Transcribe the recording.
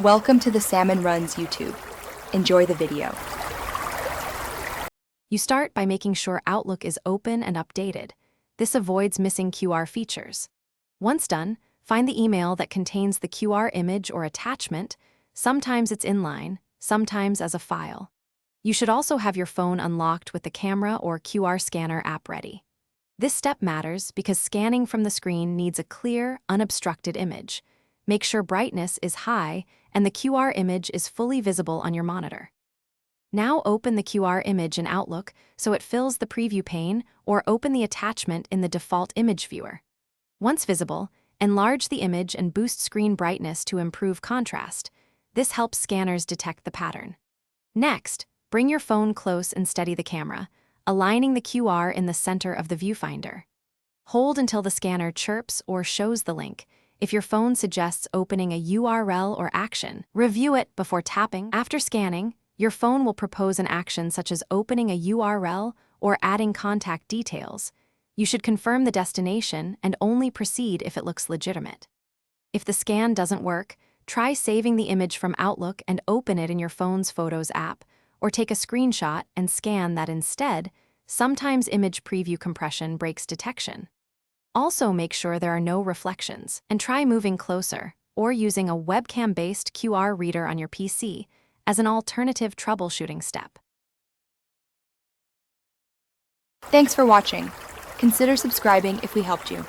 Welcome to the Salmon Runs YouTube. Enjoy the video. You start by making sure Outlook is open and updated. This avoids missing QR features. Once done, find the email that contains the QR image or attachment. Sometimes it's inline, sometimes as a file. You should also have your phone unlocked with the camera or QR scanner app ready. This step matters because scanning from the screen needs a clear, unobstructed image. Make sure brightness is high and the QR image is fully visible on your monitor. Now open the QR image in Outlook so it fills the preview pane, or open the attachment in the default image viewer. Once visible, enlarge the image and boost screen brightness to improve contrast. This helps scanners detect the pattern. Next, bring your phone close and steady the camera, aligning the QR in the center of the viewfinder. Hold until the scanner chirps or shows the link. If your phone suggests opening a URL or action, review it before tapping. After scanning, your phone will propose an action such as opening a URL or adding contact details. You should confirm the destination and only proceed if it looks legitimate. If the scan doesn't work, try saving the image from Outlook and open it in your phone's Photos app, or take a screenshot and scan that instead. Sometimes image preview compression breaks detection. Also make sure there are no reflections, and try moving closer or using a webcam-based QR reader on your PC as an alternative troubleshooting step. Thanks for watching. Consider subscribing if we helped you.